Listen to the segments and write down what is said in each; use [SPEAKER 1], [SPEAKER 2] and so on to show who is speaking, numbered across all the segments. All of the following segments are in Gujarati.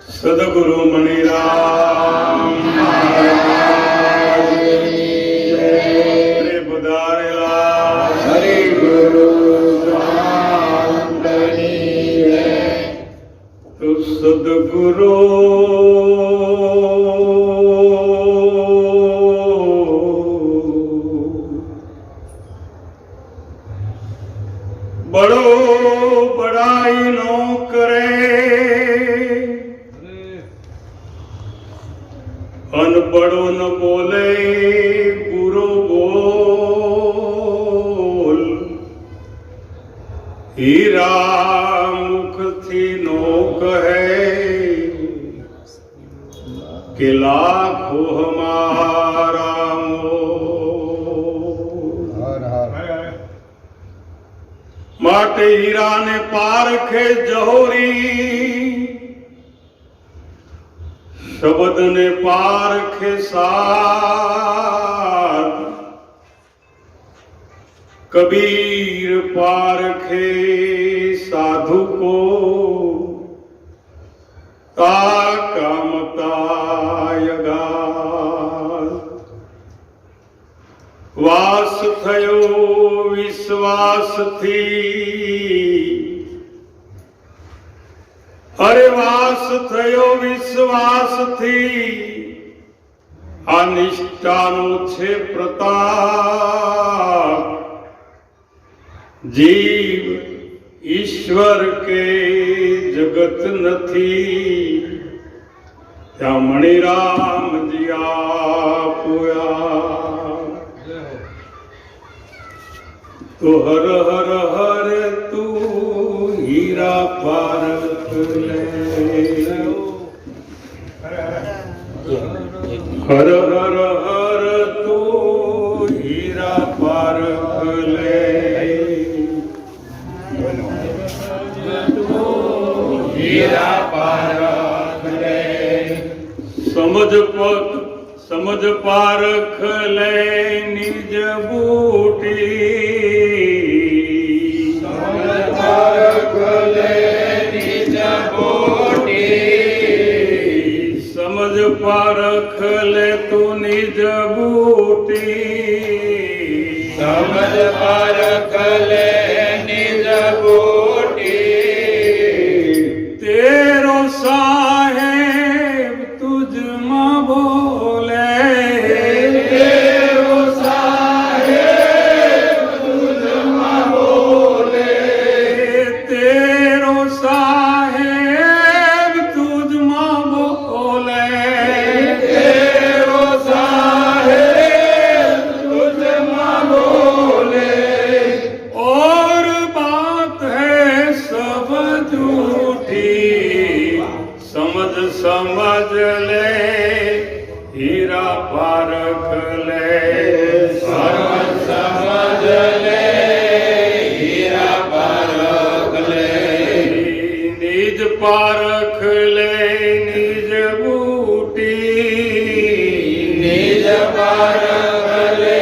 [SPEAKER 1] સદગુરુ મણિરામ પધારેલા હરિ ગુરુ તો સદગુરુ બડો બડાઈ નો કરે અનપડો ન બોલે પૂરો બોલ હીરા મુખથી નો કહે કે લાખો હમારા માટે હીરાને પારખે જહોરી શબ્દ ને પારખે સાધ કબીર પારખે સાધુ કો તાકા મતાયગા વાસ થયો વિશ્વાસથી અરે વાસ થયો વિશ્વાસથી આ નિષ્ઠાનો છે પ્રતાપ જીવ ઈશ્વર કે જગત નથી ત્યાં મણિરામજી આપોયા તો હર હર હર તું હીરા પારખ લે હર હર હર તું હીરા પારખ લે હીરા પારખ લે સમજ પારખ લે નિજ બૂટી સમજ પારખ લે તું નિજ બૂટી સમજ પારખ લે નિજ બૂટી તેરો સાહેબ તુજમાં બોલે તેરો સાહેબ તુજમાં બોલે તેરો સાહેબ તુજમાં બોલે તેરો સાહેબ તુજમાં બોલે और बात है सब झूठी समझ समझ ले हीरा पारख ले समझ समझ ले हीरा पारख ले निज पारख ले निज बूटी निज पारख ले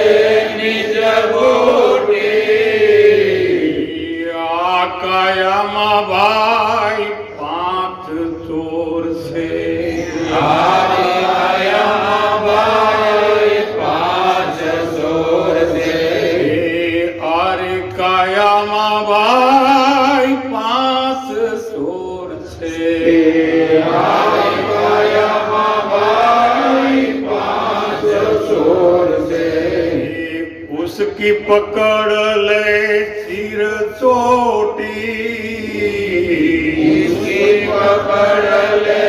[SPEAKER 1] निज बूटी आ कायाમાં ભાઈ પાંચ ચોર છે કાયામાં ભાઈ પાંચ સોર છે કાયામાં ભાઈ પાંચ સોર છે उसकी पकड़ ले सिर चोटी उसकी पकड़ ले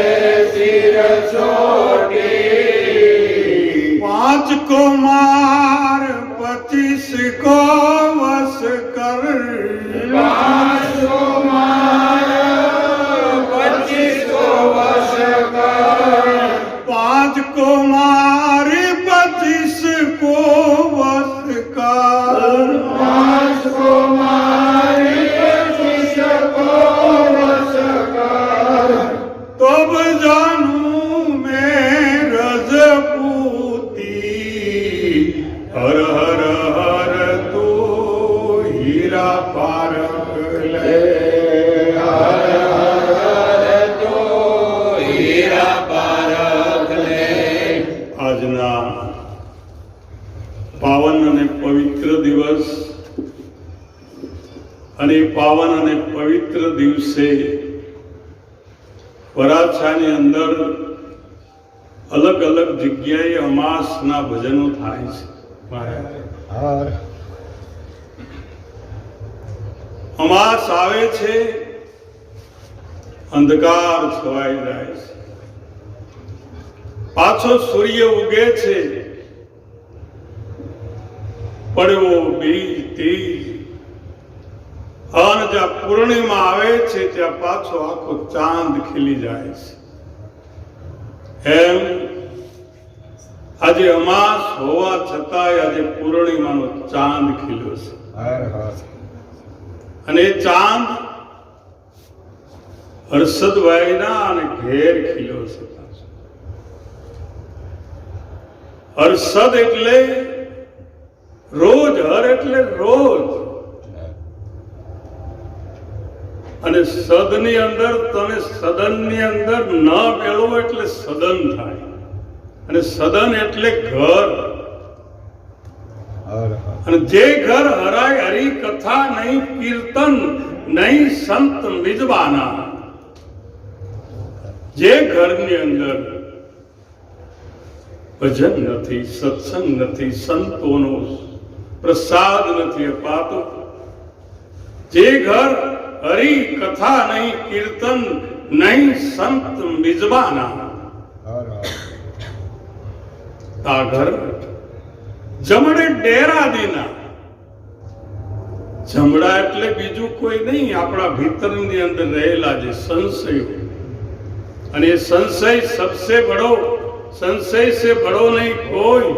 [SPEAKER 1] सिर चोटी पांच को मार 25 को वश कर पांच को मार 25 को वश कर पांच को मार 25 પાવન અને પવિત્ર દિવસ અને પાવન અને પવિત્ર દિવસે વરાછાની અંદર અલગ અલગ જગ્યાએ અમાસના ભજનો થાય છે. અમાસ આવે છે, અંધકાર છવાઈ જાય છે, પાછો સૂર્ય ઉગે છે, પડવો બીજ તેજ, અને જ્યાં પૂર્ણિમા આવે છે ત્યાં પાછો આખો ચાંદ ખીલી જાય છે. એમ આજે અમાસ હોવા છતાંય આજે પૂર્ણિમાનો ચાંદ ખીલ્યો છે. અને એ ચાંદ હર્ષદભાઈના અને ઘેર ખીલ્યો છે. હર્ષદ એટલે રોજ, હર એટલે રોજ, અને સદની અંદર તમે સદનની અંદર ન મેળવો એટલે સદન થાય, અને સદન એટલે ઘર. અને જે ઘર હરાય હરી કથા નહીં, કીર્તન નહીં, સંત મિજબાના, જે ઘરની અંદર ભજન નથી, સત્સંગ નથી, સંતોનો પ્રસાદ નથી અપાતો, જે ઘર હરી કથા નહીં, કીર્તન નહીં, સંત મિજબાના, આ ઘર જમડે ડેરા દીના. જમડા એટલે બીજું કોઈ નહીં, આપણા ભીતરની અંદર રહેલા જે સંશયો, અને એ સંશય સબસે બડો, સંશય સે બડો નહીં કોઈ,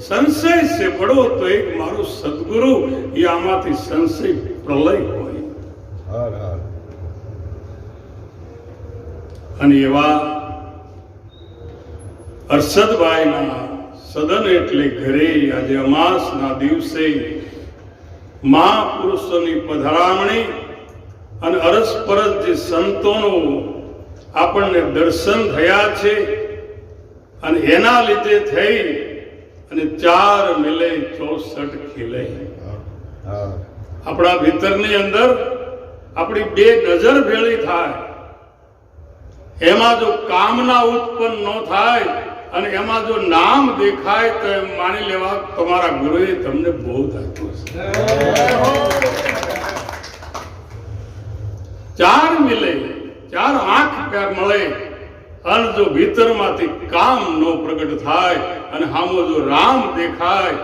[SPEAKER 1] સંશય સે બડો તો એક મારું સદગુરુ, એ આમાંથી સંશય પ્રલય હોય. અને એવા હર્ષદભાઈના સદન એટલે ઘરે આજે અમાસના દિવસે મહાપુરુષોની પધરામણી અને અરસપરસ જે સંતોનો આપણને દર્શન થયા છે, અને એના લીધે થઈ અને 4 મિલે 64 ખીલે. આપણા ભીતરની અંદર આપણી 2 નજર ભેળી થાય, એમાં જો કામના ઉત્પન્ન ન થાય અને એમાં જો નામ દેખાય તો એમ માની લેવા તમારા ગુરુએ તમને બહુ આપ્યું છે. 4 મિલે, 4 આંખ પ્યાર મળે, અને જો ભીતરમાંથી કામ નો પ્રગટ થાય અને સામો જો રામ દેખાય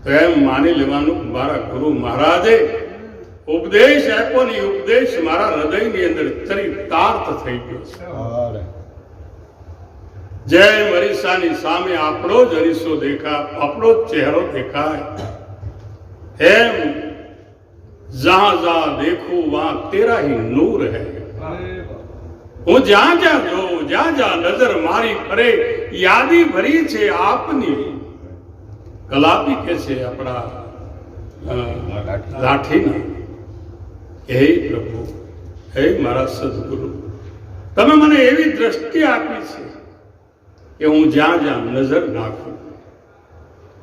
[SPEAKER 1] તો એમ માની લેવાનું મારા ગુરુ મહારાજે ઉપદેશ આપ્યો ને, ઉપદેશ મારા હૃદયની અંદર ચરિતાર્થ થઈ ગયો છે. જય અરીસાની સામે આપણો જ અરીસો દેખાય, આપણો જ ચહેરો દેખાય. એમ જહાં જહાં દેખું વહાં તેરા હી નૂર હૈ. હું જ્યાં જ્યાં જોઉં, જ્યાં જ્યાં નજર મારી ફરે, યાદી ભરી છે આપની. કલાપી કે છે આપણા લાઠીના, હે પ્રભુ, હે મારા સદગુરુ, તમે મને એવી દ્રષ્ટિ આપી છે કે હું જ્યાં જ્યાં નજર નાખું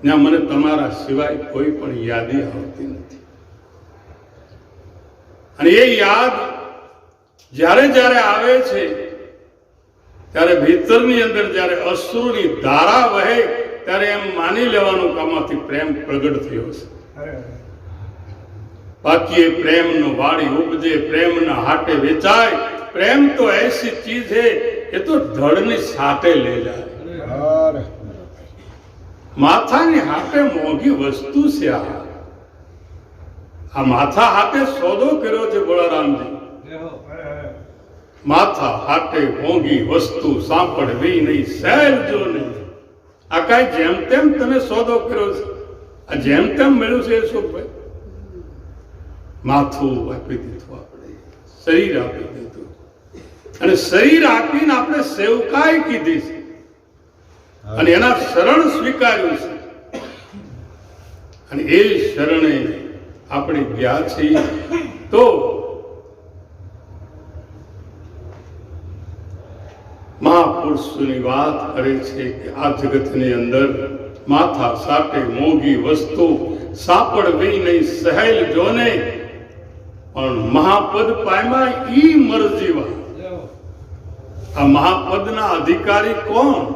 [SPEAKER 1] ત્યાં મને તમારા સિવાય કોઈ પણ યાદી આવતી નથી. અને એ યાદ જ્યારે જ્યારે આવે છે ત્યારે ભીતરની અંદર જ્યારે અશ્રુની ધારા વહે ત્યારે એમ માની લેવાનું કે આમાંથી પ્રેમ પ્રગટ થયો છે. બાકી એ પ્રેમનો વાડી ઉપજે, પ્રેમના હાટે વેચાય. પ્રેમ તો એસી ચીજ છે, એ તો ધડની સાથે લે જાય. માથાની હાટે મોંઘી વસ્તુ છે. આ માથા હાટે સોદો કર્યો છે બળરામજી. માથા હાટે મોંઘી વસ્તુ સાંભળવી નહીં, સહેજ જો નહીં. આ કાંઈ જેમ તેમ તમે સોદો કર્યો છે, આ જેમ તેમ મળ્યું છે. અશોકભાઈ, માથું આપી દીધું, આપણે શરીર આપી દીધું, અને શરીર આપીને આપણે સેવકાઈ કીધી છે, અને એના શરણ સ્વીકાર્યું છે, અને એ શરણે આપણે ગયા છીએ. તો મહાપુરુષ મહાપુરુષોની વાત કરે છે કે આ જગતની અંદર માથા સાટે મોંઘી વસ્તુ સાપડવી નહીં સહેલ જોને, પણ મહાપદ પામ્યા ઈ મરજીવા. આ મહાપદના અધિકારી કોણ?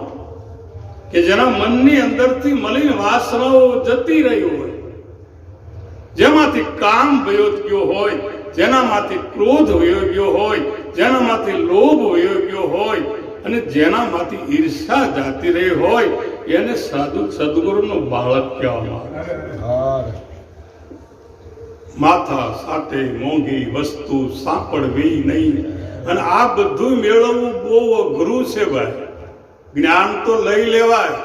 [SPEAKER 1] કે જેના મનની અંદરથી મલિન વાસનાઓ જતી રહી હોય, જેમાંથી કામ વયો ગયો હોય, જેનામાંથી ક્રોધ વયો ગયો હોય, જેનામાંથી લોભ વયો ગયો હોય અને જેનામાંથી ઈર્ષા જાતી રહી હોય, એને સાધુ સદગુરુનો બાળક કહેવામાં આવે. માથા સાથે મોંઘી વસ્તુ સાંપડવી નહીં. અને આ બધું મેળવવું બહુ અઘરું છે ભાઈ. જ્ઞાન તો લઈ લેવાય,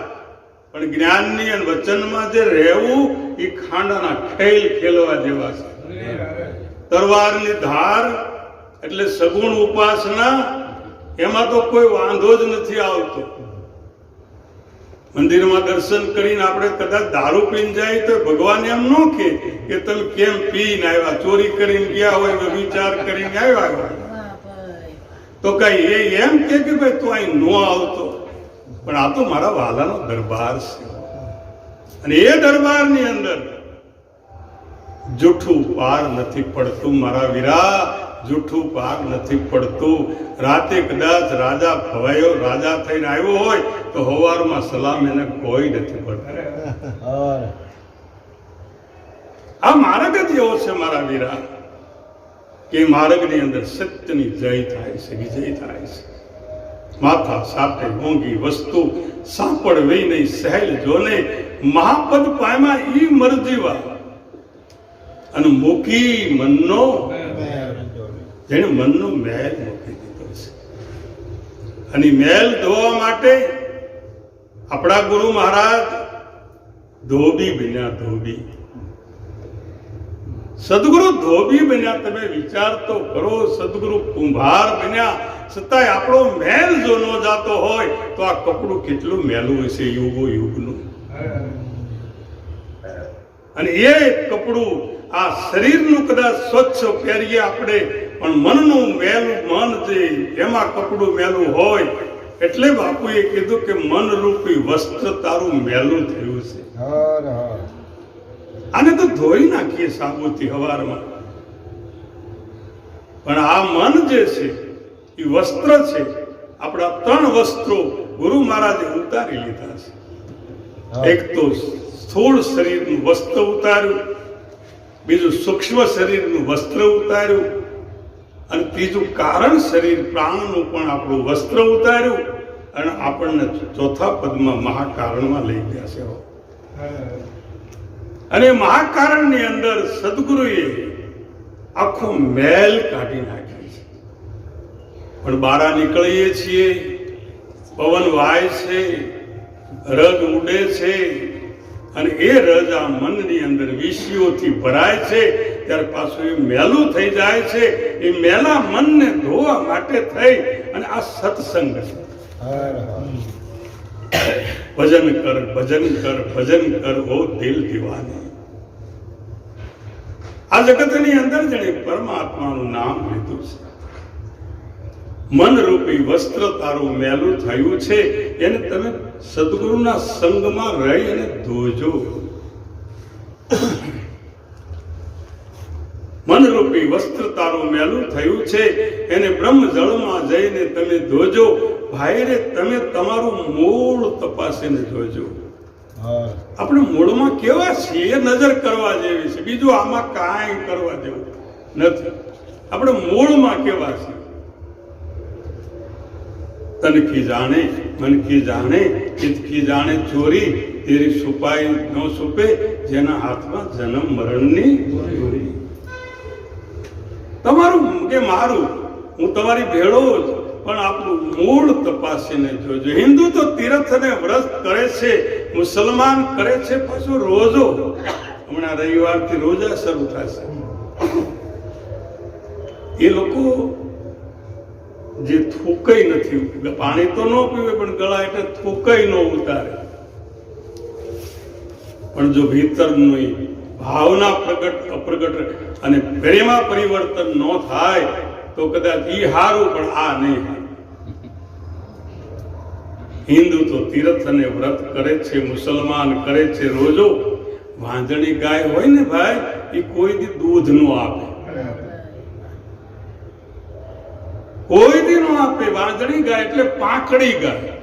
[SPEAKER 1] પણ જ્ઞાનની અને વચનમાં જે રહેવું એ ખાંડાના ખેલ ખેલવા જેવા છે. તરવારની ધાર એટલે સગુણ ઉપાસના, એમાં તો કોઈ વાંધો જ નથી આવતો. મંદિરમાં દર્શન કરીને આપણે કદાચ દારૂ પીને જાય તો ભગવાન એમ ન કહે કે તમે કેમ પીને આવ્યા, ચોરી કરીને ગયા હોય, વિચાર કરીને આવ્યા હોય, તો કઈ એમ કે ભાઈ તું અહીં ન આવતો. પણ આ તો મારા વાલાનો દરબાર છે, અને એ દરબારની અંદર જૂઠું પાર નથી પડતું મારા વીરા, જૂઠું પાર નથી પડતું. રાતે કદાચ રાજા ભવાયો, રાજા થઈને આવ્યો હોય તો સવારમાં સલામ એને કોઈ નથી પડતું. આ માર્ગ જ એવો છે મારા વીરા, કે માર્ગની અંદર સત્યની જય થાય છે, વિજય થાય છે. માથા સાથે મોંઘી વસ્તુ સાંપડવી નહીં સહેલ જોને, મહાપદ પામ્યા ઈ મરજીવા. અને મૂકી મનનો, જેને મનનો મેલ મૂકી દીધો છે. અને મેલ ધોવા માટે આપણા ગુરુ મહારાજ ધોબી બન્યા. ધોબી સદગુરુ ધોબી બન્યા. તમે વિચાર તો કરો, સદગુરુ કુંભાર બન્યા, છતાંય આપણો મેલ જો ન જાતો હોય તો આ કપડું કેટલું મેલું હશે યુગો યુગનું. અને એ કપડું આ શરીરનું કદાચ સ્વચ્છ પહેરીએ આપણે, પણ મનનું મેલું, મન જે એમાં કપડું મેલું હોય, એટલે બાપુએ કીધું કે મનરૂપી વસ્ત્ર તારું મેલું થયું છે. આને તો ધોઈ નાખીએ સાબુથી હવારમાં, પણ આ મન જે છે એ વસ્ત્ર છે. આપણા 3 વસ્ત્રો ગુરુ મહારાજે ઉતારી લીધા છે. એક તો સ્થૂળ શરીરનું વસ્ત્ર ઉતાર્યું, બીજું સૂક્ષ્મ શરીરનું વસ્ત્ર ઉતાર્યું, અને ત્રીજું કારણ શરીર પ્રાણનું પણ આપણું વસ્ત્ર ઉતાર્યું, અને આપણને ચોથા પદમાં મહાકારણમાં લઈ ગયા છે. અને મહાકારણની અંદર સદગુરુએ આખો મેલ કાઢી નાખી છે. પણ બારા નીકળીએ છીએ, પવન વાય છે, રગ ઉડે છે, અને એ રજ આ મનની અંદર વિષયોથી ભરાય છે, ત્યારે પાછું એ મેલું થઈ જાય છે. એ મેલા મનને ધોવા માટે થઈ અને આ સત્સંગ છે. ભજન કર, ભજન કર, ભજન કર ઓ દિલ દીવાની. આ જગતની અંદર જેણે પરમાત્માનું નામ લીધું છે, મનરૂપી વસ્ત્ર તારું મેલું થયું છે, એને તમે સદગુરુના સંગમાં રહી અને ધોજો. મનરૂપી વસ્ત્ર તારું મેલું થયું છે, એને બ્રહ્મ જળમાં જઈને તમે ધોજો. ભાઈ રે, તમે તમારું મૂળ તપાસીને જોજો. આપણે મૂળમાં કેવા છીએ એ નજર કરવા જેવી છે, બીજું આમાં કાંઈ કરવા જેવું નથી. આપણે મૂળમાં કેવા છીએ. તન કી જાણે, મન કી જાણે, ચિત્ત કી જાણે ચોરી, તેરી છુપાઈ ન છુપે, જેના હાથમાં જન્મ મરણની ચોરી. તમારું કે મારું, હું તમારી ભેળો જ, પણ આપણું મૂળ તપાસીને જોજો. હિન્દુ તો તીર્થ અને વ્રત કરે છે, મુસલમાન કરે છે પાછું રોજો. હમણાં રવિવારથી રોજા શરૂ થશે. એ લોકો જે થૂકઈ નથી, પાણી તો ન પીવે, પણ ગળા એટલે થૂકઈ ન ઉતારે. પણ જો ભીતરની ભાવના પ્રગટ અપ્રગટ અને પ્રેમમાં પરિવર્તન ન થાય તો કદાચ ઈ હારું, પણ આ નહીં. હિન્દુ તો તીર્થ અને વ્રત કરે છે, મુસલમાન કરે છે રોજો. વાંદણી ગાય હોય ને ભાઈ, એ કોઈ દી દૂધ નો આપે, કોઈ દી નો આપે. વાંદણી ગાય એટલે પાંખડી ગાય.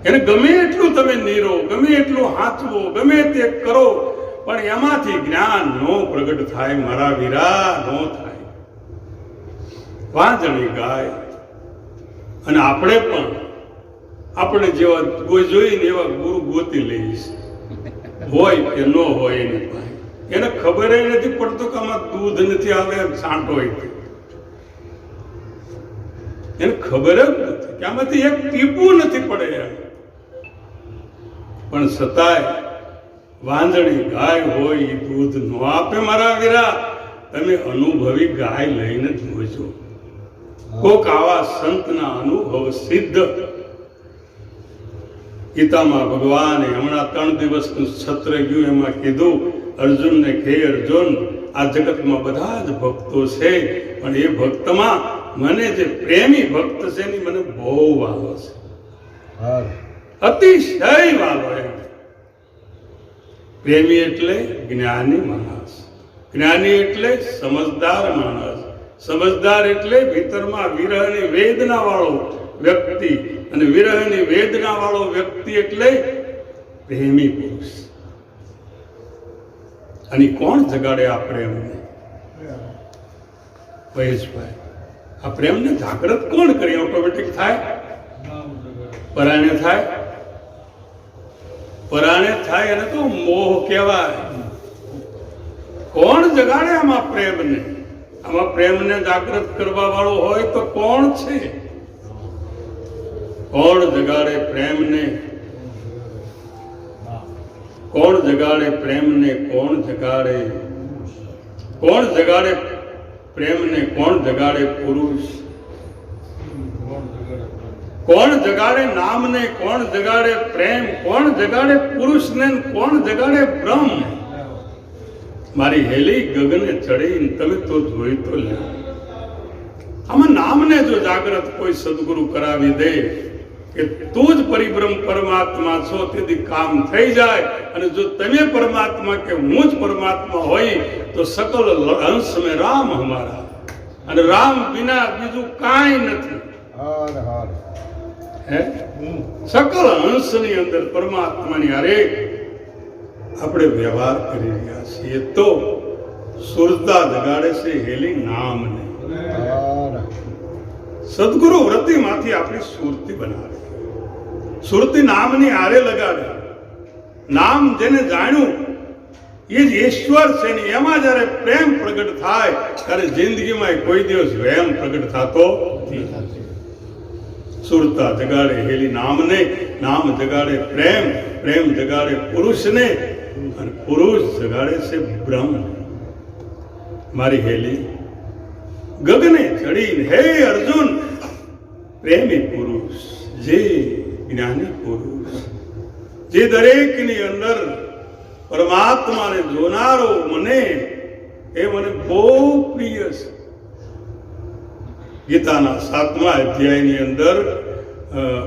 [SPEAKER 1] એને ગમે એટલું તમે નીરો, ગમે એટલું હાથવો, ગમે તે કરો, પણ એમાંથી જ્ઞાન નો પ્રગટ થાય મારા વીરા, નો થાય. વાંદણી ગાય. અને આપણે પણ આપણે જેવા કોઈ જોઈને એવા ગુરુ ગોતી લઈશ, હોય કે ન હોય એની પાસે. એને ખબર નથી પડતું કે આમાં દૂધ નથી આવે, છાંટો હોય. એને ખબર જ નથી કે આમાંથી એક ટીપું નથી પડે એમ. પણ છતાંય વાંદણી ગાય હોય એ દૂધ ન આપે મારા વીરા. તમે અનુભવી ગાય લઈને જોજો. કોક આવા સંતના અનુભવ સિદ્ધ. ગીતામાં ભગવાને હમણાં 3 દિવસનું સત્ર ગયું, એમાં કીધું અર્જુનને કે અર્જુન, આ જગતમાં બધા જ ભક્તો છે, પણ એ ભક્તમાં મને જે પ્રેમી ભક્ત છે એની મને બહુ વાલો છે, અતિશય વાલો. એમ પ્રેમી એટલે જ્ઞાની માણસ, જ્ઞાની એટલે સમજદાર માણસ, સમજદાર એટલે ભીતરમાં વિરહની વેદના વાળો વ્યક્તિ, અને વિરહની વેદના વાળો વ્યક્તિ એટલે પ્રેમી પુરુષ. અને કોણ જગાડે આ પ્રેમને? મહેશભાઈ, આ પ્રેમને જાગૃત કોણ કરે? ઓટોમેટિક થાય? પરાણે થાય? પરાણે થાય એને તો મોહ કહેવાય. કોણ જગાડે આમાં પ્રેમને? આમાં પ્રેમને જાગૃત કરવા વાળો હોય તો કોણ છે? કોણ જગાડે પ્રેમને? કોણ જગાડે પ્રેમને? કોણ જગાડે? કોણ જગાડે પ્રેમને? કોણ જગાડે પુરુષ? કોણ જગાડે નામને? કોણ જગાડે પ્રેમ? કોણ જગાડે પુરુષને? કોણ જગાડે બ્રહ્મ? મારી હેલી ગગને ચડી, તમે તો જોઈ તો લે. આમાં નામને જો જાગૃત કોઈ સદગુરુ કરાવી દે કે તું જ પરિબ્રહ્મ પરમાત્મા છો, તેથી કામ થઈ જાય. અને જો તમે પરમાત્મા કે હું જ પરમાત્મા હોય તો સકલ હંસ મેં રામ હમારા, અને રામ વિના બીજું કાંઈ નથી. સકલ હંસની અંદર પરમાત્માની હારે આપણે વ્યવહાર કરી રહ્યા છીએ. તો સુરતા જગાડે છે હેલી નામને. સદગુરુ વ્રતિમાંથી આપણી સુરતી બનાવે, સુરતી નામની હારે લગાડે. નામ જેને જાણ્યું એ જ ઈશ્વર છે ને એમાં જયારે પ્રેમ પ્રગટ થાય ત્યારે જિંદગીમાં કોઈ દિવસ વહેમ પ્રગટ થતો નથી. સુરતા જગાડે હેલી નામને, નામ જગાડે પ્રેમ, પ્રેમ જગાડે પુરુષને, અને પુરુષ જગાડે છે બ્રહ્મ. મારી હેલી ગગને ચડીને હે અર્જુન, પ્રેમી પુરુષ, જે જ્ઞાની પુરુષ, જે દરેકની અંદર પરમાત્માને જોનારો મને, એ મને બહુ પ્રિય છે. ગીતાના 7મા અધ્યાયની અંદર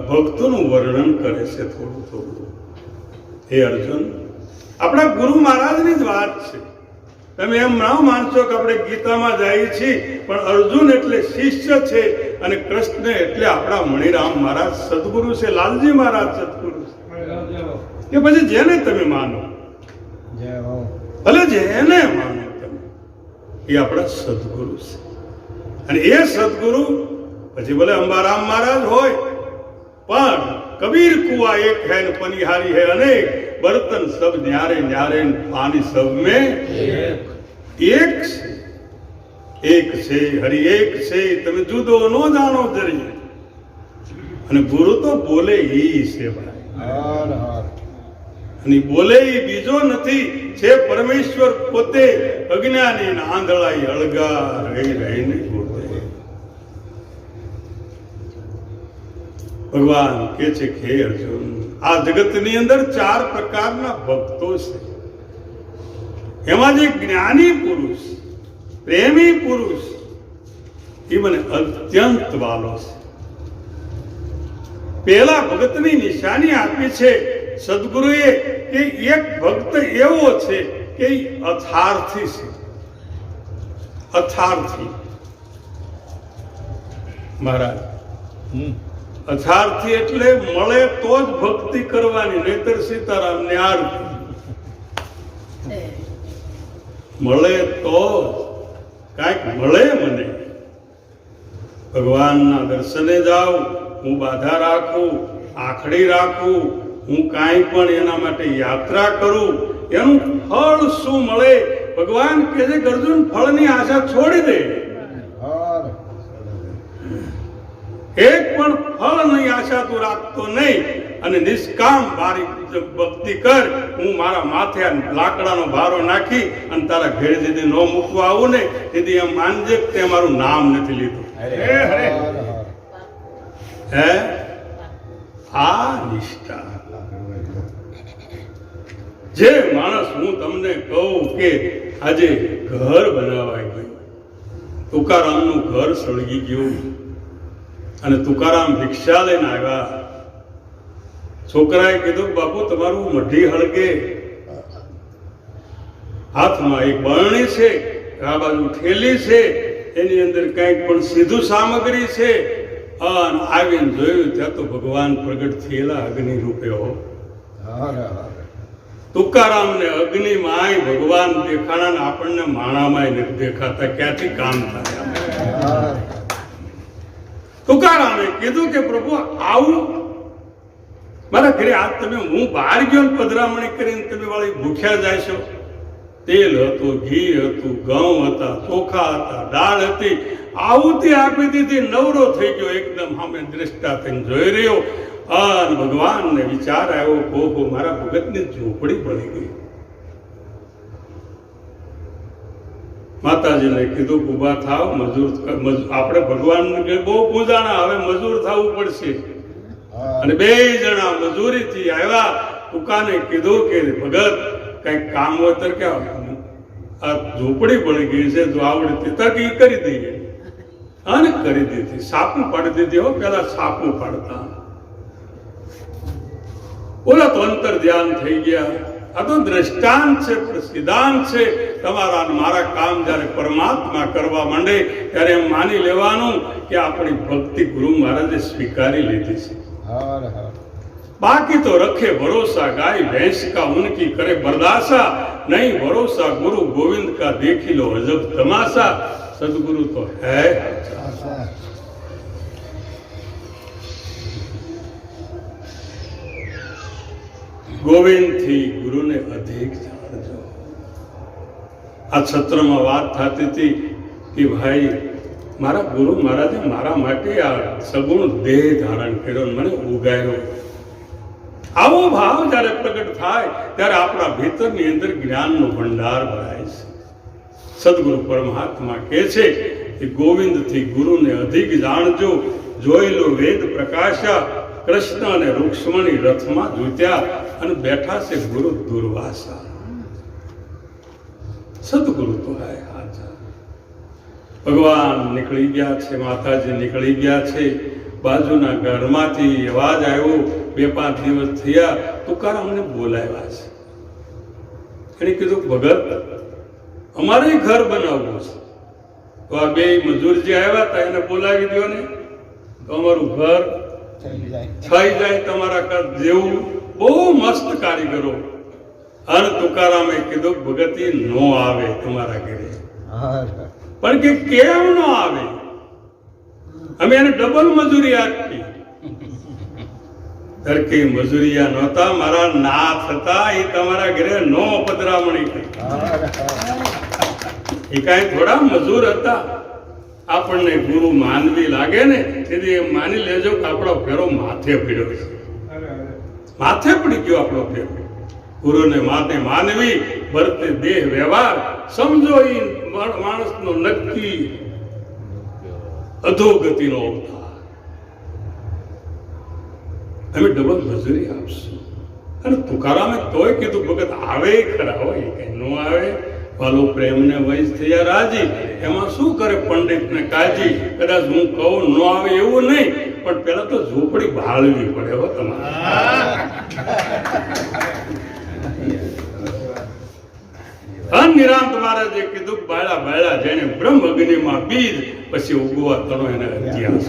[SPEAKER 1] ભક્તોનું વર્ણન કરે છે થોડું થોડું. હે અર્જુન, આપણા ગુરુ મહારાજની જ વાત છે. તમે એમ ના માનશો કે આપણે ગીતામાં જઈએ છીએ, પણ અર્જુન એટલે શિષ્ય છે અને કૃષ્ણ એટલે આપણા મણિરામ મહારાજ સદગુરુ છે, લાલજી મહારાજ સદગુરુ છે. કે પછી જેને તમે માનો, ભલે જેને માનો તમે, એ આપણા સદગુરુ છે. અને એ સદગુરુ પછી ભલે અંબારામ મહારાજ હોય, પણ કબીર કુआ એક है न पनिहारी है अनेक, बर्तन सब न्यारे न्यारे पानी सब में एक છે, એક છે, હરિ એક છે. તમે જુદો ન જાણો જરી. અને ગુરુ તો બોલે ઈ છે ભાઈ, અને બોલે ઈ બીજો નથી, છે પરમેશ્વર પોતે. અજ્ઞાની આંધળાઈ અળગા રહી રહીને બોલે. ભગવાન કે છે કે અર્જુન, આ જગતની અંદર 4 પ્રકારના ભક્તો છે. એમાં જે જ્ઞાની પુરુષ, પ્રેમી પુરુષ, એ મને અત્યંત વાલો છે. પેલા ભક્તની નિશાની આપી છે સદગુરુએ કે એક ભક્ત એવો છે કે અથાર્થી છે, અથાર્થી મહારાજ અથાર્થી એટલે મળે તો જ ભક્તિ કરવાની, નહીતર સીતારામ ને આરતી મળે તો કાંઈક મળે મને, ભગવાનના દર્શને જાઉં, હું બાધા રાખું, આખડી રાખું, હું કાંઈ પણ એના માટે યાત્રા કરું, એનું ફળ શું મળે? ભગવાન કહે છે કે અર્જુન ફળની આશા છોડી દે, એક પણ ફળની આશા તું રાખતો નહીં અને નિષ્કામ મારી ભક્તિ કર. હું મારા માથે લાકડાનો ભારો નાખી અને તારા ઘેર જેથી ન મૂકવા આવું ને તેથી એમ માનજે કે તે મારું નામ નથી લીધું. હે આ નિષ્ઠા. જે માણસ હું તમને કહું કે આજે ઘર બનાવાય ગયું, તુકારામનું ઘર સળગી ગયું અને તુકારામ ભિક્ષા લઈને આવ્યા. છોકરાએ કીધું બાપુ તમારું મઢી હળગે, હાથમાં એક બરણી છે, આ બાજુ થેલી છે, એની અંદર કંઈક પણ સીધું સામગ્રી છે. અને આવીને જોયું ત્યાં તો ભગવાન પ્રગટ થયેલા અગ્નિ રૂપે હો. તુકારામને અગ્નિમાં ભગવાન દેખાણા ને આપણને માણામાં નથી દેખાતા, ક્યાંથી કામ થાય? તુકારામે કીધું કે પ્રભુ આવું મારા ઘરે આજ તમે, હું બહાર ગયો ને પધરામણી કરીને તમે વાળી ભૂખ્યા જાય છો. તેલ હતું, ઘી હતું, ઘઉં હતા, ચોખા હતા, દાળ હતી, આવુતી આપી દીધી, નવરો થઈ ગયો, એકદમ સામે દ્રષ્ટા થઈને જોઈ રહ્યો. અને ભગવાનને વિચાર આવ્યો, કોહો મારા ભગતની ઝૂંપડી પડી ગઈ. માતાજીને કીધું ઉભા થાવ, મજૂર આપણે ભગવાન બહુ પૂજાણા, હવે મજૂર થવું પડશે. અને બે જણા મજૂરીથી આવ્યા. ટૂંકાને કીધું કે ભગત કઈક કામ હોય તો કે આ ઝૂંપડી પડી ગઈ છે, જો આવડતી તક એ કરી દઈએ. અને કરી દીધી, સાપું પાડી દીધી. હો પેલા સાપું પાડતા, ઓલા તો અંતર ધ્યાન થઈ ગયા. આ તો દ્રષ્ટાંત છે, સિદ્ધાંત છે. તમારા મારા કામ જયારે પરમાત્મા કરવા માંડે ત્યારે એમ માની લેવાનું કે આપણી ભક્તિ ગુરુ મહારાજે સ્વીકારી લીધી છે. बाकी तो रखे भरोसा गाय भैंस का उनकी करे बर्दासा, नहीं भरोसा गुरु गोविंद का देखी लो अजब तमाशा. सदगुरु तो है. गोविंद थी गुरु ने अधिक जाणजो. आ सत्र में बात थती थी कि भाई मारा गुरु महाराजे मारा माटे आ सगुण देह धारण कर्यो, मने उगायो. આવો ભાવ જ્યારે પ્રગટ થાય ત્યારે આપણા ભીતરની અંદર જ્ઞાનનો ભંડાર ભરાય છે. સદગુરુ પરમાત્મા કહે છે કે ગોવિંદથી ગુરુને અધિક જાણજો, જોઈ લો વેદ પ્રકાશા. કૃષ્ણ અને રૂક્ષ્મણી રથમાં જૂત્યા અને બેઠા છે ગુરુ દુર્વાસા. સદગુરુ તો હે હાજા. ભગવાન નીકળી ગયા છે, માતાજી નીકળી ગયા છે. બાજુના ઘરમાંથી અવાજ આવ્યો, 2-5 દિવસ થયા, તુકારામને બોલાવ્યા છે. એને કીધું ભગત અમારે ઘર બનાવવું છે, તો આ બે મજૂર જે આવ્યા હતા એને બોલાવી દો ને, તો અમારું ઘર થઈ જાય તમારા ઘર જેવું. બહુ મસ્ત કારીગરો. અને તુકારામે કીધું ભગત નો આવે તમારા ઘરે. પણ કે કેમ નો આવે? અમે એને ડબલ મજૂરી આપી. ધરકે મજૂરિયા નહોતા, મારા નાથ હતા, એ તમારા ઘરે નો પધરામણી કરી. એ કાંઈ થોડા મજૂર હતા. આપણને ગુરુ માનવી લાગે ને તેથી એમ માની લેજો કે આપણો ફેરો માથે પડ્યો છે. માથે પડી ગયો આપણો ફેરો. ગુરુને માથે માનવી વર્તે દેહ વ્યવહાર, સમજો એ માણસનો નક્કી અધોગતિનો અવતાર. અમે ડબલ મજૂરી આપશું. અને તુકારામે તોય કીધું ભગત આવે ખરા, હોય કઈ ન આવે. વાલો પ્રેમને વૈસ થયા રાજી. એમાં શું કરે પંડિતને કાજી? કદાચ હું કહું ન આવે એવું નહીં, પણ પેલા તો ઝૂંપડી ભાળવી પડે હો તમારે. નિરાંત મહારાજે કીધું બાળા બાળા જેને બ્રહ્મ અગ્નિમાં બીજ પછી ઉગવા તણો એને ઇતિહાસ.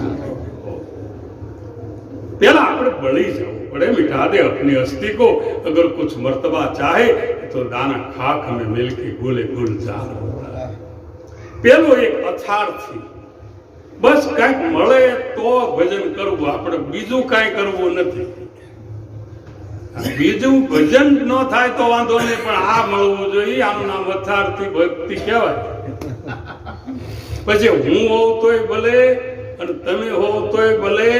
[SPEAKER 1] પેલા આપણે બળી જવું પડે. મિટા દે અપની અસ્તિ કો અગર કુછ મર્તબા ચાહે તો દાના ખાક હમે મિલકે ગુલે ગુલ જાર. પેલો એક અથારથી બસ કાંઈક મળે તો ભજન કરવું, આપણે બીજું કાંઈ કરવું નથી. બીજું ભજન ન થાય તો વાંધો નહીં, પણ આ મળવું જોઈએ. આનું નામ અથારથી ભક્તિ કહેવાય. પછી હું હોઉં તોય ભલે અને તમે હો તોય ભલે,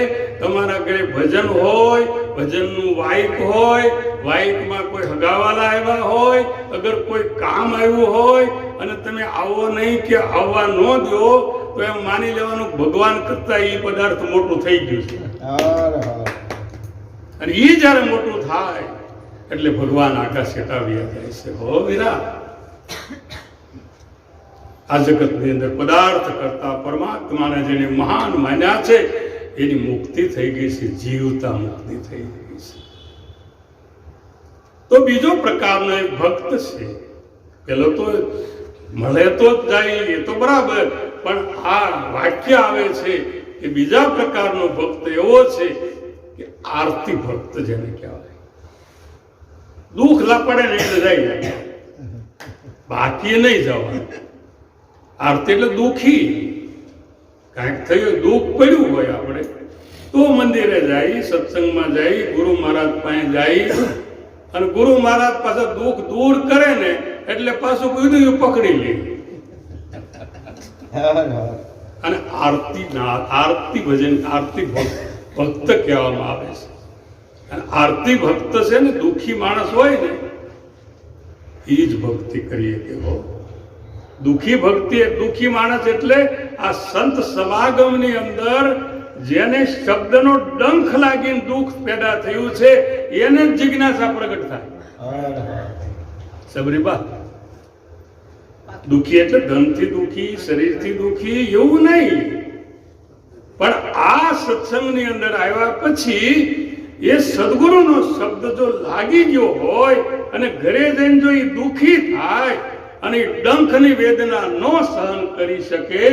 [SPEAKER 1] તમારા ઘરે ભજન હોય, ભજનનું વાયક હોય, વાયકમાં કોઈ હગાવાલા આવ્યા હોય, અગર કોઈ કામ આવ્યું હોય અને તમે આવો નહીં કે આવવા ન દો તો એમ માની લેવાનું ભગવાન કરતા એ પદાર્થ મોટું થઈ ગયું છે. અને એ જયારે મોટું થાય એટલે ભગવાન આકાશ હટાવ્યા જાય છે. હો વીરા, આ જગતની અંદર પદાર્થ કરતા પરમાત્માને જેને મહાન માન્યા છે એની મુક્તિ થઈ ગઈ છે, જીવતા મુક્તિ થઈ ગઈ છે. તો બીજો પ્રકારનો એક ભક્ત છે. પેલો તો મળે તો જ જાય એ તો બરાબર, પણ આ વાક્ય આવે છે કે બીજા પ્રકારનો ભક્ત એવો છે કે આરતી ભક્ત જેને કહેવાય. દુઃખ લાપડે ને એટલે જાય, બાકી નહીં જવાનું. આરતી એટલે દુઃખી, કાંઈક થયું દુઃખ પડ્યું હોય આપણે તો મંદિરે જાય, સત્સંગમાં જાય, ગુરુ મહારાજ પાસે જાય અને ગુરુ મહારાજ પાછા દુઃખ દૂર કરે ને એટલે પાછું બધું પકડી લે. અને આરતી ભજન આરતી ભક્ત કહેવામાં આવે છે. અને આરતી ભક્ત છે ને દુઃખી માણસ હોય ને એ જ ભક્તિ કરીએ કે હો. દુઃખી ભક્તિ, દુઃખી માણસ એટલે આ સંત સમાગમની અંદર જેને શબ્દનો ડંખ લાગીને દુઃખ પેદા થયું છે એને જ જિજ્ઞાસા પ્રગટ થાય. સબરીબા, દુઃખી એટલે ધનથી દુઃખી, શરીરથી દુઃખી એવું નહીં, પણ આ સત્સંગની અંદર આવ્યા પછી એ સદગુરુનો શબ્દ જો લાગી ગયો હોય અને ઘરે જઈને જો એ દુઃખી થાય અને ડંખની વેદના ન સહન કરી શકે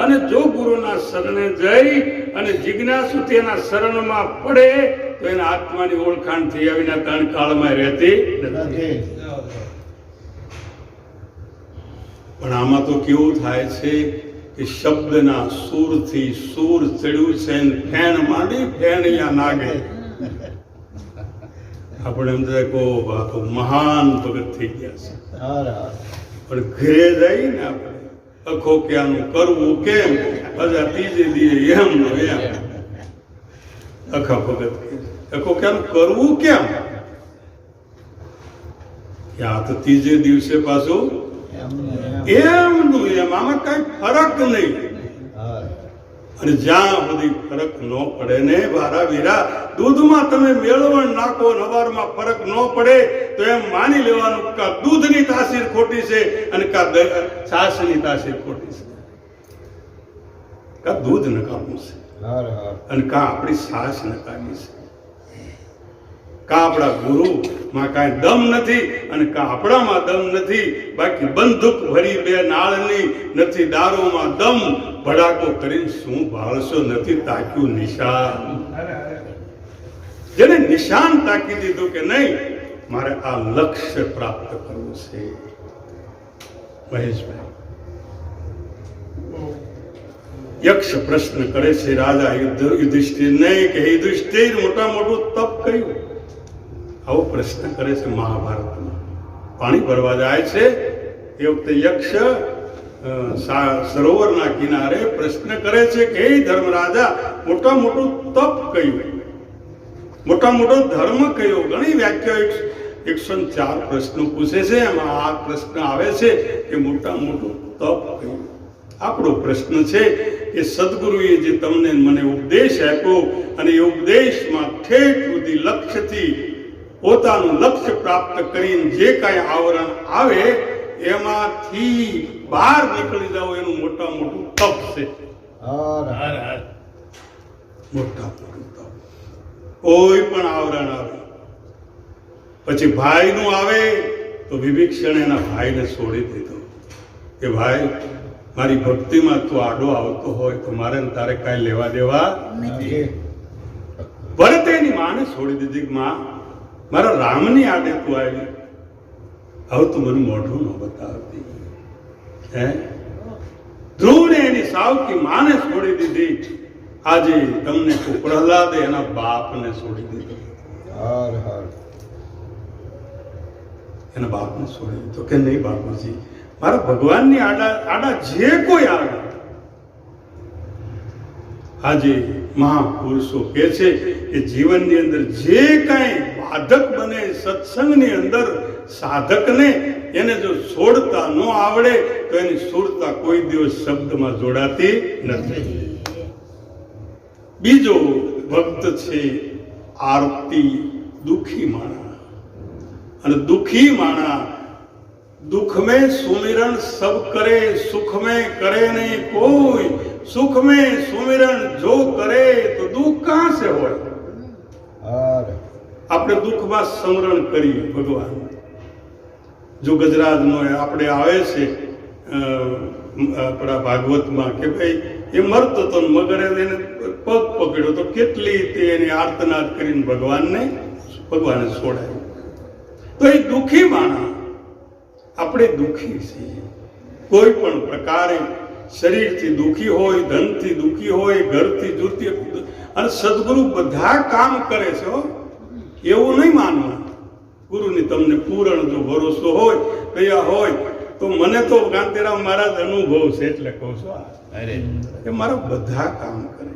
[SPEAKER 1] અને જો ગુરુના શરણે જઈ અને જિજ્ઞાસુ તેના શરણમાં પડે તો એના આત્માની ઓળખાણ થઈ આવીના ત્રણ કાળમાં રહેતી નથી. પણ આમાં તો કેવું થાય છે કે શબ્દના સૂરથી સૂર ચડ્યું છે ને ફેણ માંડી ફેણિયા નાગે. આપણે એમ થાય કહો આ તો મહાન ભગત થઈ ગયા છે. પણ ઘરે જઈ ને આપણે અખો ક્યાંનું કરવું કેમ, બધા ત્રીજે દીએ એમ અખા ભગત અખો ક્યાંનું કરવું કેમ, આ તો ત્રીજે દિવસે પાછું એમનું એમ, આમાં કઈ ફરક નહીં. અને જ્યાં સુધી ફરક ન પડે ને વારા વીરા, દૂધમાં તમે મેળવણ નાખો નવારમાં ફરક ન પડે તો એમ માની લેવાનું કા દૂધની તાસીર ખોટી છે અને કા છાશની તાસીર ખોટી છે, કા દૂધ નકામું છે અને કા આપણી છાશ નકામી છે, કા આપણા ગુરુમાં કાંઈ દમ નથી અને કા આપણામાં દમ નથી. બાકી બંદૂક ભરી બે નાળની નથી, દારૂમાં દમ ભડાકો કરીને શું ભાળશો, નથી તાક્યું નિશાન. જેને નિશાન તાકી દીધું કે નહીં મારે આ લક્ષ્ય પ્રાપ્ત કરવું છે. મહેશભાઈ, યક્ષ પ્રશ્ન કરે છે રાજા યુધિષ્ઠિર નહીં કે યુધિષ્ઠિર મોટા મોટું તપ કર્યું. આવો પ્રશ્ન કરે છે મહાભારતમાં. પાણી ભરવા જાય છે એ વખતે યક્ષ સરોવરના કિનારે પ્રશ્ન કરે છે કે હે ધર્મરાજા, મોટા મોટું તપ કયું, મોટા મોટો ધર્મ કયો? ઘણી વ્યાખ્યાઓ 104 પ્રશ્નો પૂછે છે, એમાં આ પ્રશ્ન આવે છે કે મોટા મોટું તપ કયું. આપણો પ્રશ્ન છે કે સદગુરુએ જે તમને મને ઉપદેશ આપ્યો અને એ ઉપદેશમાં ઠેઠ સુધી લક્ષ્યથી પોતાનું લક્ષ્ય પ્રાપ્ત કરીને જે કાંઈ આવરણ આવે એમાંથી બહાર નીકળી જાવ એનું મોટા મોટું તપ છે. મોટા મોટું તપ. કોઈ પણ આવરણ આવે પછી ભાઈનું આવે તો વિભીષણ એના ભાઈને છોડી દીધો કે ભાઈ મારી ભક્તિમાં તું આડો આવતો હોય તો મારે ને તારે કાંઈ લેવા દેવા નથી. ભરતે એની માને છોડી દીધી કે માં મારા રામની આડે તું આવી, હવે તું મને મોઢું ન બતાવતી. હે ધ્રુવને એની સાવકી માને છોડી દીધી. આજે તમને પ્રહલાદે એના બાપને છોડી દીધો. એના બાપને છોડી દીધો કે નહીં બાપુજી મારા ભગવાનની આડા જે કોઈ આવે. આજે મહાપુરુષો કહે છે કે જીવનની અંદર જે કાંઈ બાધક બને સત્સંગની અંદર સાધકને એને જો છોડતા ન આવડે તો એની સુરતા કોઈ દિવસ શબ્દમાં જોડાતી નથી. બીજો ભક્ત છે આરતી દુખી માણા. અને દુખી માણા दुख में सुमिरन सब करे सुख में करे नहीं कोई, सुख में सुमिरन जो करे तो दुख कहां से हो. આપણે દુઃખમાં સ્મરણ કરીએ ભગવાન. જો ગજરાજનો આપણે આવે છે આપણા ભાગવતમાં કે ભાઈ એ મરતો તો મગરે એને પગ પકડ્યો તો કેટલી તે એની આર્તનાદ કરીને ભગવાને છોડાયું. તો એ દુઃખી માણા આપણે દુઃખી છીએ કોઈ પણ પ્રકારે. શરીરથી દુઃખી હોય, ધનથી દુઃખી હોય, ઘરથી જુતી. અને સદગુરુ બધા કામ કરે છે એવું નહીં માનવા. ગુરુની તમને પૂરણ જો ભરોસો હોય કયા હોય તો મને તો કાંતિરામ મહારાજ અનુભવ છે એટલે કહું છું કે મારા બધા કામ કરે.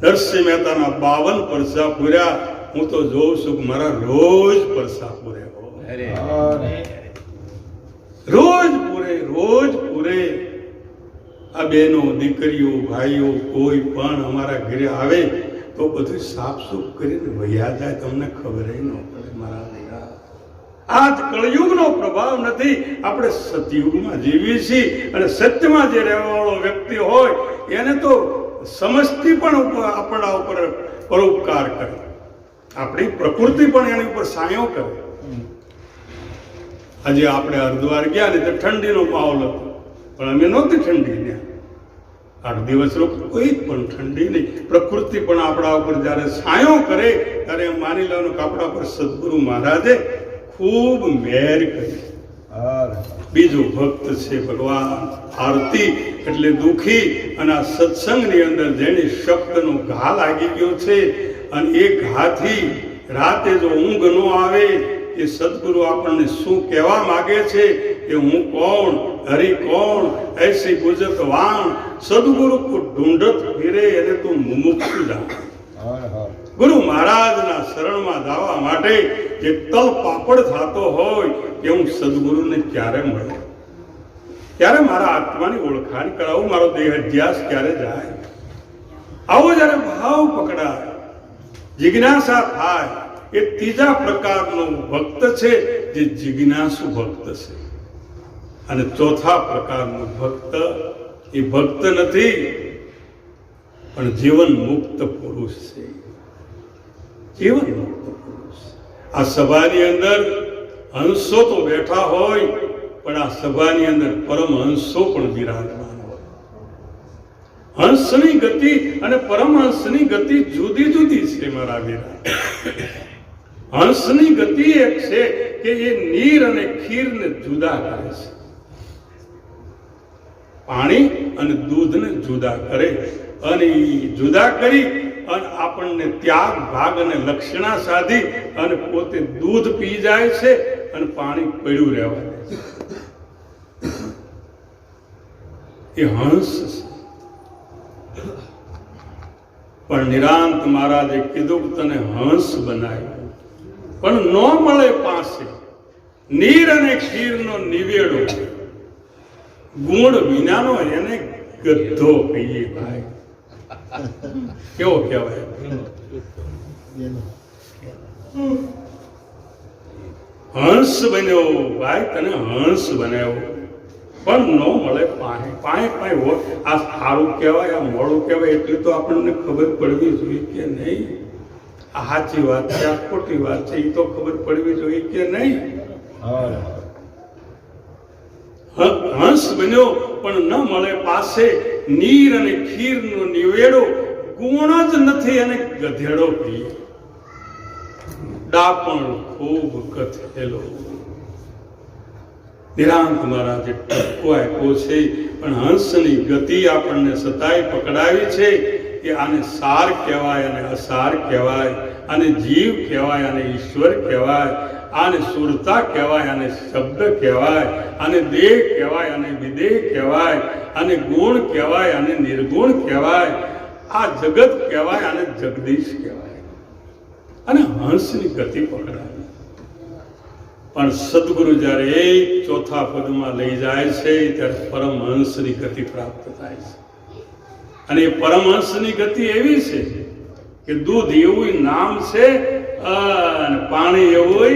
[SPEAKER 1] નરસિંહ મહેતાના 52 પરસા પૂર્યા. હું તો જોઉં છું કે મારા રોજ પરસા પૂરે, રોજ પૂરે. આ બહેનો દીકરીઓ ભાઈઓ કોઈ પણ અમારા ઘરે આવે તો બધું સાફ સૂફ કરીને વહ્યા જાય. તમને ખબર ન પડે મારા દીકરા. આ કળયુગનો પ્રભાવ નથી. આપણે સતયુગમાં જીવીએ છીએ અને સત્યમાં જે રહેવાવાળો વ્યક્તિ હોય એને તો સમજથી પણ આપણા ઉપર પરોપકાર કરે. આપણી પ્રકૃતિ પણ એની ઉપર સાયો કરે. આજે આપણે હરિદ્વાર ગયા ને તો ઠંડીનો માહોલ હતો પણ અમે નહોતી ઠંડી ત્યાં 8 દિવસ કોઈ પણ ઠંડી નહીં. પ્રકૃતિ પણ આપણા ઉપર જ્યારે છાયો કરે ત્યારે એમ માની લેવાનું કે આપણા પર સદગુરુ મહારાજે ખૂબ મહેર કરી. બીજો ભક્ત છે ભગવાન આરતી એટલે દુઃખી. અને આ સત્સંગની અંદર જેની શબ્દનો ઘા લાગી ગયો છે અને એ ઘાથી રાતે જો ઊંઘ ન આવે એ સદગુરુ આપણને શું કહેવા માંગે છે કે હું કોણ, હરિ કોણ, ऐसी गुजत वाण, सदगुरु को ढूंढत फिरे અને તું મુમુક્ષુ જા. ગુરુ મહારાજના શરણમાં જવા માટે જે તલ પાપડ થતો હોય કે હું સદગુરુને ક્યારે મળે, ક્યારે મારા આત્માની ઓળખાણ કરાવું, મારો દેહ અધ્યાસ ક્યારે જાય. આવો જ્યારે ભાવ પકડાય, જિજ્ઞાસા થાય, એ ત્રીજા પ્રકારનો ભક્ત છે જે જિજ્ઞાસુ ભક્ત છે. અને ચોથા પ્રકારનો ભક્ત એ ભક્ત નથી પણ જીવન મુક્ત પુરુષ છે. જીવન મુક્ત પુરુષ. આ સભાની અંદર હંસો તો બેઠા હોય પણ આ સભાની અંદર પરમહંસો પણ બિરાજમાન હોય. હંસની ગતિ અને પરમહંસની ગતિ જુદી જુદી છે મારા વીરા. હંસની ગતિ એક છે કે એ નીર અને ખીરને જુદા કરે છે, પાણી અને દૂધને જુદા કરે. અને જુદા કરી અને આપણને ત્યાગ ભાગ અને લક્ષણા સાધી અને પોતે દૂધ પી જાય છે અને પાણી પડ્યું રહેવા દે છે. એ હંસ છે. પણ નિરાંત મહારાજે કીધું કે તને હંસ બનાવ્યો પણ ન મળે પાસે નીર અને ખીરનો નિવેડો, ગુણ વિનાનો એને ગધ્ધો કહીએ. ભાઈ કેવો કહેવાય. હંસ બન્યો ભાઈ, તને હંસ બનાવ્યો, પણ ન મળે પાણી. પાણી હોય આ સારું કહેવાય, આ મોડું કહેવાય, એટલી તો આપણને ખબર પડવી જોઈએ કે નહીં? આ સાચી વાત છે, આ ખોટી વાત છે, એ તો ખબર પડવી જોઈએ કે નહીં? હંસ બન્યો પણ ન મળે પાસે નીર અને ખીરનો નિવેડો, ગુણ જ નથી અને ગધેડો પીએ. ડાપણ ખૂબ કથેલો. નિરાંત મહારાજે ટપકો આપ્યો છે, પણ હંસની ગતિ આપણને સતાય પકડાવી છે કે આને સાર કહેવાય અને અસાર કહેવાય, આને જીવ કહેવાય અને ઈશ્વર કહેવાય, આને સુરતા કહેવાય અને શબ્દ કહેવાય, આને દેહ કહેવાય અને વિદેહ કહેવાય, આને ગુણ કહેવાય અને નિર્ગુણ કહેવાય, આ જગત કહેવાય અને જગદીશ કહેવાય. અને હંસની ગતિ પકડાવી. પણ સદગુરુ જ્યારે એક ચોથા પદમાં લઈ જાય છે ત્યારે પરમહંસની ગતિ પ્રાપ્ત થાય છે. અને એ પરમહંસની ગતિ એવી છે કે દૂધ એવું નામ છે અને પાણી એવું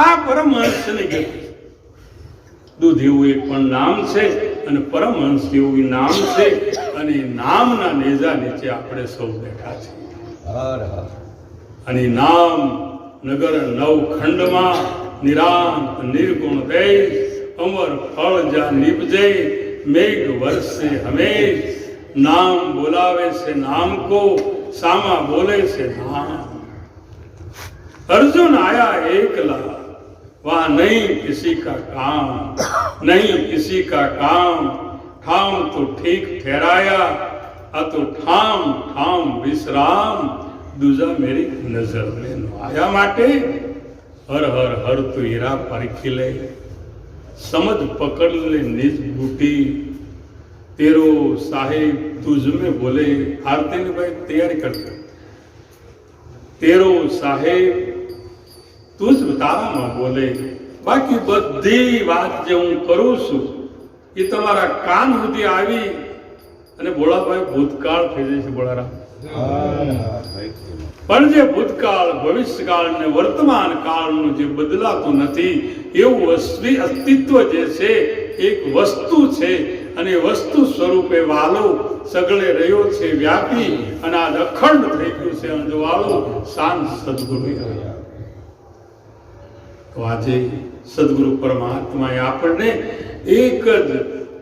[SPEAKER 1] આ પરમહંસની ગતિ. દૂધ એવું એક પણ નામ છે અને પરમહંસ એવું નામ છે, અને નામના નેજા નીચે આપણે સૌ બેઠા છીએ. અને નામ નગર નવખંડમાં નિરાંત નિર્ગુણ દેશ, અમર ફળ જા નિપજે મેઘ વર્ષે હમેશ. नाम बुलावे से नाम को, सामा बोले से नाम. अर्जुन आया एकला, वहां नहीं किसी का काम, नहीं किसी का काम. ठाम तो ठीक ठहराया, अतो ठाम ठाम विश्राम. दूजा मेरी नजर में आया माटे हर हर हर तो हीरा परखी ले, समझ पकड़ ले निज बूटी. तेरो साहेब तुझ में बोले. आरती ने भाई तैयारी करते. तेरो साहेब तुझ ताराમાં બોલે. બાકી બધી વાત જે હું કરું છું એ તમારા કાન સુધી આવી અને ભોળાભાઈ ભૂતકાળ થઈ જાય છે. ભોળારામ પણ જે ભૂતકાળ, ભવિષ્યકાળ ને વર્તમાન કાળનું જે બદલાતું નથી એવું અસ્તિત્વ જે છે એક વસ્તુ છે, અને વસ્તુ સ્વરૂપે વાલો સગળે રહ્યો છે વ્યાપી, અને આ અખંડ થઈ ગયું છે અંજવાળું. શાંત સદગુરુ. તો આજે સદગુરુ પરમાત્માએ આપણને એક જ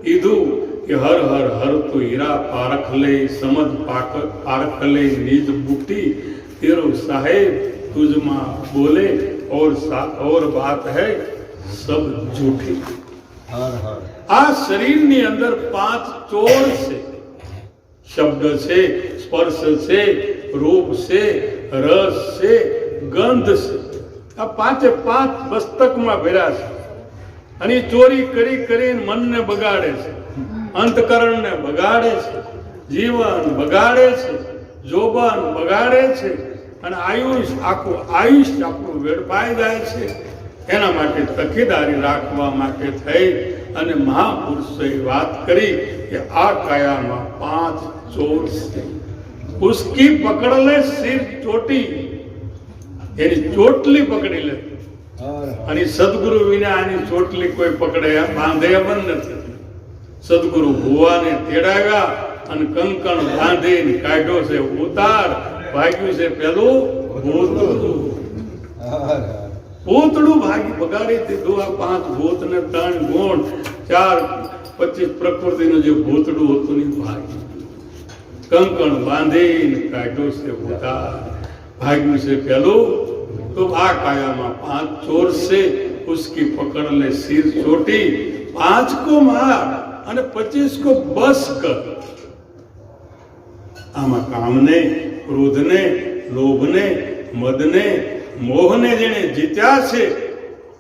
[SPEAKER 1] કીધું કે હર હર હર તો હીરા પારખ લે, સમજ પારખ લે નિજ બુટી. તેરો સાહેબ તુજમાં બોલે और बात है सब झूठी. આ શરીરની અંદર 5 ચોર છે. શબ્દ છે, સ્પર્શ છે, રૂપ છે, રસ છે, ગંધ છે. આ 5 મસ્તકમાં ભર્યા છે, અને ચોરી કરી કરીને મનને બગાડે છે, અંતકરણને બગાડે છે, જીવન બગાડે છે, જોબન બગાડે છે, અને આખું આયુષ્ય આપણું વેડફાઈ જાય છે. એના માટે તકેદારી રાખવા માટે થઈ અને મહાપુરુષોએ વાત કરી કે આ કાયામાં 5 ચોર છે. ઉસકી પકડ લે સિર ચોટી, એની ચોટલી પકડી લે. અને સદગુરુ વિના આની ચોટલી કોઈ પકડે બાંધે એમ નથી. સદગુરુ ભુવાને તેડાવ્યા અને કંકણ બાંધીને કાઢ્યો છે ઉતાર. ભાગ્યું છે પેલું ભૂતડું ભાગી બગાડી દીધું. આ 5 ભૂત ને 3 ગુણ 4 25 પ્રકૃતિનું જે ભૂતડું હતું ને ભાગી કંકણ બાંધીને કાઢ્યો છે ઉતાર. ભાગ્યું છે પેલું. તો આ કાયામાં 5 ચોર છે. ઉસકી પકડ લે સિર ચોટી. 5 को मार અને 25 को बस कर. આમાં કામને, ક્રોધને, લોભને, મદને, મોહને જેને જીત્યા છે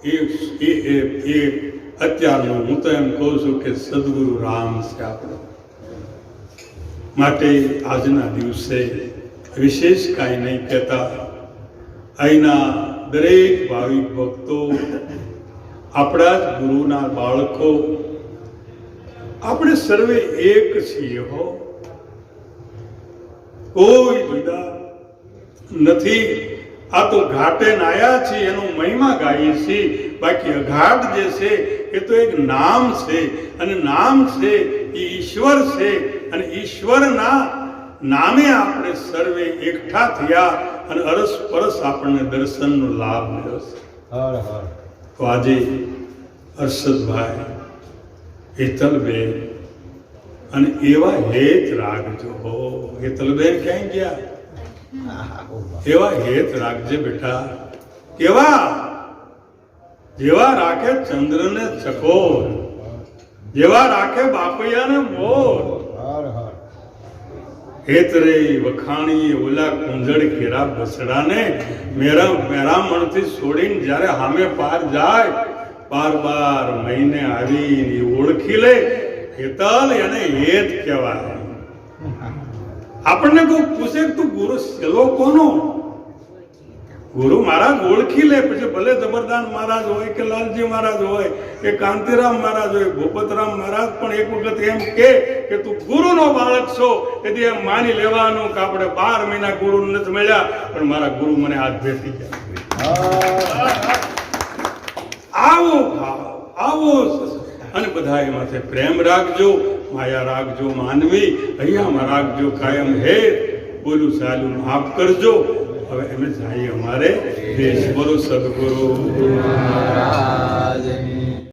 [SPEAKER 1] એ અત્યારનું હું તો એમ કહું છું કે સદગુરુ રામ છે આપણો. માટે આજના દિવસે વિશેષ કાંઈ નહીં કહેતા. અહીંના દરેક ભાવિક ભક્તો, આપણા જ ગુરુના બાળકો, આપણે સર્વે એક છીએ હો. કોઈ જુદા નથી. આ તો ઘાટે નાયા છીએ એનો મહિમા ગાઈએ છીએ, બાકી અઘાટ જે છે એ તો એક નામ છે, અને નામ છે એ ઈશ્વર છે, અને ઈશ્વરના નામે આપણે સર્વે એકઠા થયા અને અરસ પરસ આપણને દર્શનનો લાભ મળ્યો છે. તો આજે હર્ષદભાઈ, હેતલબેન અને એવા હેત રાખજો. હેતલબેન ક્યાં ગયા? એવા હેત રાખજે બેટા, કેવા જેવા રાખે ચંદ્રને ચકોર, જેવા રાખે બાપૈયાને મોર. હેત રે વખાણી ઓલા કુંજળ કેરા બસડાને મેરામણથી છોડીને જ્યારે હામે પાર જાય, બાર બાર મહિને આવીને ઓળખી લે. હેતલ એને હેત કહેવાય. આપણને કોઈ પૂછે તું ગુરુ સેલો કોનો? ગુરુ મહારાજ ઓળખી લે, પછી ભલે જબરદાન મહારાજ હોય કે લાલજી મહારાજ હોય કે કાંતિરામ મહારાજ હોય, ભૂપતરામ મહારાજ પણ એક વખત એમ કે તું ગુરુનો બાળક છો, તેથી એમ માની લેવાનું કે આપણે 12 મહિના ગુરુ નથી મળ્યા, પણ મારા ગુરુ મને આજ ભેટી ગયા. આવો ભાવ, આવો, અને બધા એમાંથી પ્રેમ રાખજો, માયા રાખજો, માનવી અહીંયામાં રાખજો કાયમ. હે બોલું ચાલું માફ કરજો. હવે એમ જાય અમારે દેશ. બોલો સદગુરુ મહારાજ.